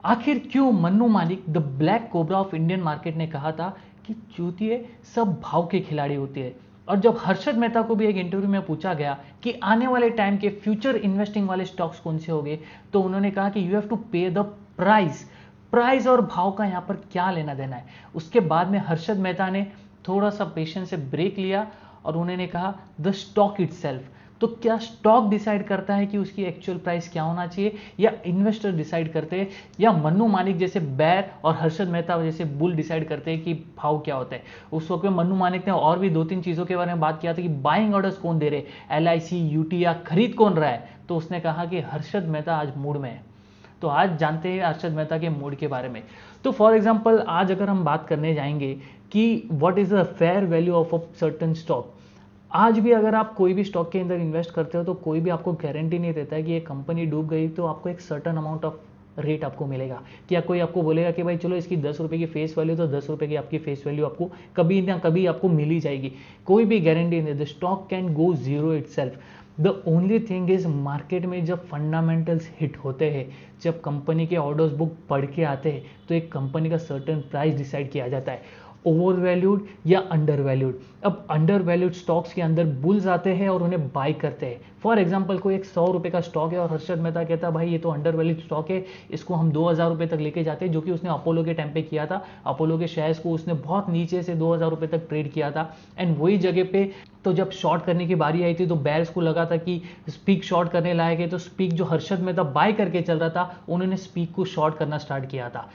आखिर क्यों मन्नू मालिक the black cobra of Indian market ने कहा था कि चूतिए सब भाव के खिलाड़ी होते हैं। और जब हर्षद मेहता को भी एक इंटरव्यू में पूछा गया कि आने वाले टाइम के फ्यूचर इन्वेस्टिंग वाले स्टॉक्स कौन से होंगे, तो उन्होंने कहा कि यू हैव टू पे द प्राइस। प्राइस और भाव का यहाँ पर क्या लेना देना है। उसके बाद में हर्षद मेहता ने थोड़ा सा पेशेंस से ब्रेक लिया और उन्होंने कहा द स्टॉक इटसेल्फ। तो क्या स्टॉक डिसाइड करता है कि उसकी एक्चुअल प्राइस क्या होना चाहिए, या इन्वेस्टर डिसाइड करते हैं, या मन्नू मानिक जैसे बैर और हर्षद मेहता जैसे बुल डिसाइड करते हैं कि भाव क्या होता है। उस वक्त में मन्नू मानिक ने और भी दो तीन चीजों के बारे में बात किया था कि बाइंग ऑर्डर्स कौन दे रहे, LIC यूटी या खरीद कौन रहा है। तो उसने कहा कि हर्षद मेहता आज मूड में है। तो आज जानते हैं हर्षद मेहता के मूड के बारे में। तो फॉर एग्जाम्पल आज अगर हम बात करने जाएंगे कि what is the fair value of a certain stock, आज भी अगर आप कोई भी स्टॉक के अंदर इन्वेस्ट करते हो तो कोई भी आपको गारंटी नहीं देता है कि ये कंपनी डूब गई तो आपको एक सर्टन अमाउंट ऑफ रेट आपको मिलेगा, कि या कोई आपको बोलेगा कि भाई चलो इसकी 10 रुपए की फेस वैल्यू, तो 10 रुपए की आपकी फेस वैल्यू आपको कभी ना कभी आपको मिल ही जाएगी। कोई भी गारंटी नहीं। The stock can go zero itself. The only thing is market में जब फंडामेंटल्स हिट होते हैं, जब कंपनी के ऑर्डर्स बुक बढ़ के आते हैं, तो एक कंपनी का सर्टन प्राइस डिसाइड किया जाता है, ओवर वैल्यूड या अंडर वैल्यूड। अब अंडर वैल्यूड स्टॉक्स के अंदर बुल्स आते हैं और उन्हें बाय करते हैं। फॉर एग्जांपल कोई एक 100 रुपए का स्टॉक है और हर्षद मेहता कहता है भाई ये तो अंडर वैल्यूड स्टॉक है, इसको हम 2000 रुपए तक लेके जाते हैं, जो कि उसने अपोलो के टाइम पे किया था। अपोलो के शेयर्स को उसने बहुत नीचे से 2000 रुपए तक ट्रेड किया था। एंड वही जगह पे तो जब शॉर्ट करने की बारी आई थी तो बैर्स को लगा था कि स्पीक शॉर्ट करने लायक है, तो स्पीक जो हर्षद मेहता बाय करके चल रहा था, उन्होंने स्पीक को शॉर्ट करना स्टार्ट किया था।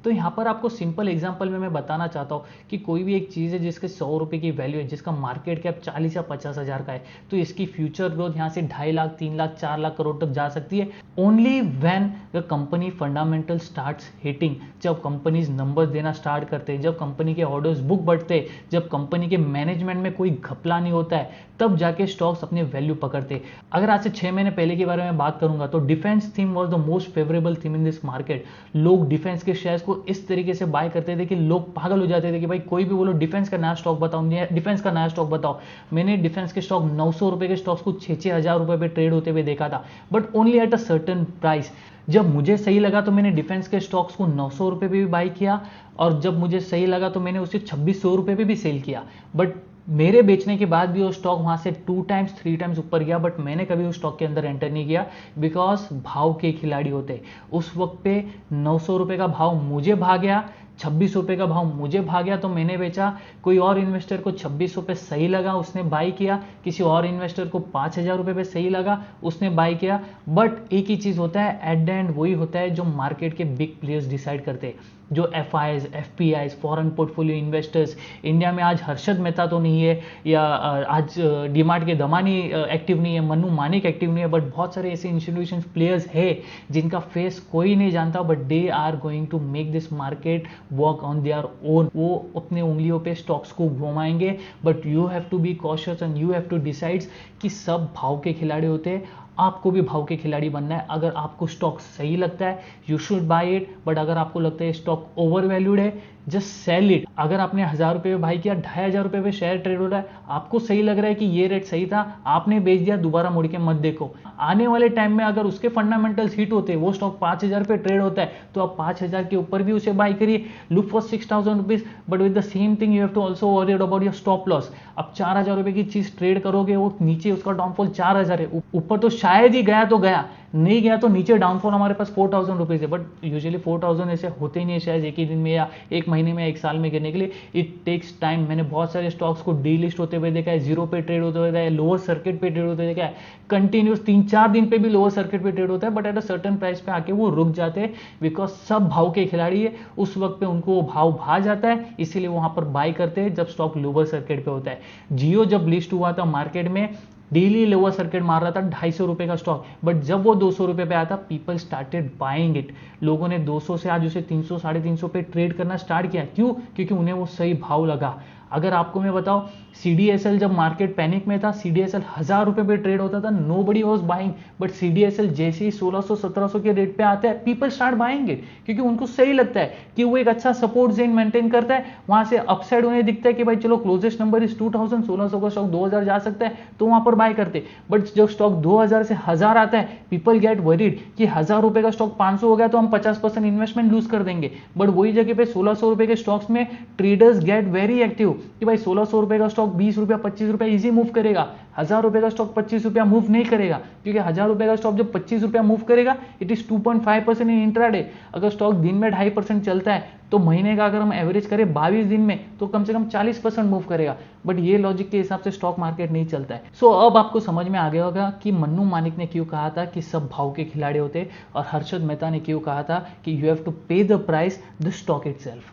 तो यहाँ पर आपको सिंपल एग्जांपल में मैं बताना चाहता हूँ कि कोई भी एक चीज़ है जिसके 100 रुपए की वैल्यू है, जिसका मार्केट कैप 40 या 50 हजार का है, तो इसकी फ्यूचर ग्रोथ यहाँ से 2.5 लाख 3 लाख 4 लाख करोड़ तक जा सकती है only when the company fundamental starts hitting. जब कंपनीज नंबर देना स्टार्ट करते हैं, जब कंपनी के ऑर्डर्स बुक बढ़ते हैं, जब कंपनी के मैनेजमेंट में कोई घपला नहीं होता है, तब जाके स्टॉक्स अपने वैल्यू पकड़ते। अगर आज से 6 महीने पहले के बारे में बात करूंगा तो defence theme was the most favourable theme in this market. लोग डिफेंस के शेयर्स को इस तरीके से बाय करते थे कि लोग पागल हो जाते थे कि भाई कोई भी बोलो डिफेंस का नया स्टॉक बताओ, डिफेंस का नया स्टॉक बताओ। मैंने डिफेंस के स्टॉक 900 रुपए के स्टॉक्स को 6-6 हजार रुपए पे ट्रेड होते हुए देखा था, but only at a certain price. जब मुझे सही लगा तो मैंने डिफेंस के स्टॉक्स को 900 रुपए पे भी बाय किया, और जब मुझे सही लगा तो मैंने उसे 2600 रुपए पे भी सेल किया। बट मेरे बेचने के बाद भी वो स्टॉक वहां से 2 टाइम्स 3 टाइम्स ऊपर गया, बट मैंने कभी उस स्टॉक के अंदर एंटर नहीं किया, बिकॉज भाव के खिलाड़ी होते। उस वक्त पे 900 रुपए का भाव मुझे भाग गया, 26 रुपए का भाव मुझे भाग गया, तो मैंने बेचा। कोई और इन्वेस्टर को 26 रुपए सही लगा, उसने बाई किया। किसी और इन्वेस्टर को 5000 रुपए पे सही लगा, उसने बाई किया। बट एक ही चीज होता है, एट द एंड वही होता है जो मार्केट के बिग प्लेयर्स डिसाइड करते हैं, जो FIs, FPIs, foreign portfolio investors. India में आज हर्षद मेहता तो नहीं है, या आज डीमार्ट के दमानी एक्टिव नहीं है, मन्नू मानिक एक्टिव नहीं है, बट बहुत सारे ऐसे इंस्टीट्यूशन प्लेयर्स है जिनका फेस कोई नहीं जानता, but they are going to make this market work on their own. वो अपने उंगलियों पे स्टॉक्स को घुमाएंगे, but you have to be cautious and you have to decide कि सब भाव के खिलाड़ी होते हैं। आपको भी भाव के खिलाड़ी बनना है। अगर आपको स्टॉक सही लगता है you should buy it, but अगर आपको लगता है स्टॉक ओवर वैल्यूड है जस्ट सेल इट। अगर आपने 1000 रुपए पे बाय किया, 2500 रुपए पे शेयर ट्रेड हो रहा है, आपको सही लग रहा है कि ये रेट सही था, आपने बेच दिया, दोबारा मुड़ के मत देखो। आने वाले टाइम में अगर उसके फंडामेंटल्स हिट होते, वो स्टॉक 5000 पे ट्रेड होता है, तो आप 5000 के ऊपर भी उसे बाय करिए, look for 6000 rupees, but with the same thing you have to also worried about your stop loss. अब 4000 रुपए की चीज ट्रेड करोगे, वो नीचे उसका डाउनफॉल 4000 है, ऊपर तो शायद ही गया तो गया, नहीं गया तो नीचे डाउनफॉल हमारे पास 4000 रुपीज है। बट यूजुअली 4000 ऐसे होते ही नहीं है शायद एक ही दिन में या एक महीने में, एक साल में गिरने के लिए। It takes time. मैंने बहुत सारे स्टॉक्स को डीलिस्ट होते हुए देखा है, जीरो पे ट्रेड होते हुए देखा है, लोअर सर्किट पे ट्रेड होते हुए देखा है, कंटिन्यूस 3-4 दिन पे भी लोअर सर्किट पे ट्रेड होता है, but at a certain price पे आके वो रुक जाते हैं, बिकॉज सब भाव के खिलाड़ी है। उस वक्त पे उनको वो भाव भा जाता है, इसीलिए वहां पर बाय करते हैं जब स्टॉक लोअर सर्किट पे होता है। जियो जब लिस्ट हुआ था मार्केट में, डेली लोअर सर्किट मार रहा था 250 रुपए का स्टॉक, बट जब वो 200 रुपए पे आया था, पीपल स्टार्टेड बाइंग इट। लोगों ने 200 से आज उसे 300 350 पे ट्रेड करना स्टार्ट किया। क्यों? क्योंकि उन्हें वो सही भाव लगा। अगर आपको मैं बताऊं, CDSL जब मार्केट पैनिक में था, CDSL 1000 रुपए पे ट्रेड होता था, nobody was buying, but CDSL जैसे ही 1600-1700 के रेट पे आता है, पीपल स्टार्ट बाइंग इट, क्योंकि उनको सही लगता है कि वो एक अच्छा सपोर्ट जोन मेंटेन करता है, वहां से अपसाइड उन्हें दिखता है कि भाई चलो क्लोजेस्ट नंबर इज 2000, 1600 का स्टॉक 2000 जा सकता है, तो वहां पर बाय करते। बट जब स्टॉक 2000 से 1000 आता है, पीपल गेट वरीड कि 1000 रुपए का स्टॉक 500 हो गया तो हम 50% इन्वेस्टमेंट लूज कर देंगे। बट वही जगह पे 1600 रुपए के स्टॉक्स में ट्रेडर्स गेट वेरी एक्टिव कि भाई 1600 रुपए का स्टॉक 20 रुपया 25 रुपया इजी मूव करेगा, 1000 रुपए का स्टॉक 25 रुपया मूव नहीं करेगा, क्योंकि 1000 रुपए का स्टॉक जब 25 रुपया मूव करेगा इट इज 2.5% इन इंट्राडे। अगर स्टॉक दिन में 2.5% चलता है तो महीने का अगर हम एवरेज करें 22 दिन में तो कम से कम 40% मूव करेगा। बट ये लॉजिक के हिसाब से स्टॉक मार्केट नहीं चलता है। सो अब आपको समझ में आ गया होगा कि मन्नू मानिक ने क्यों कहा था कि सब भाव के खिलाड़ी होते, और हर्षद मेहता ने क्यों कहा था कि यू हैव टू पे the price the stock itself.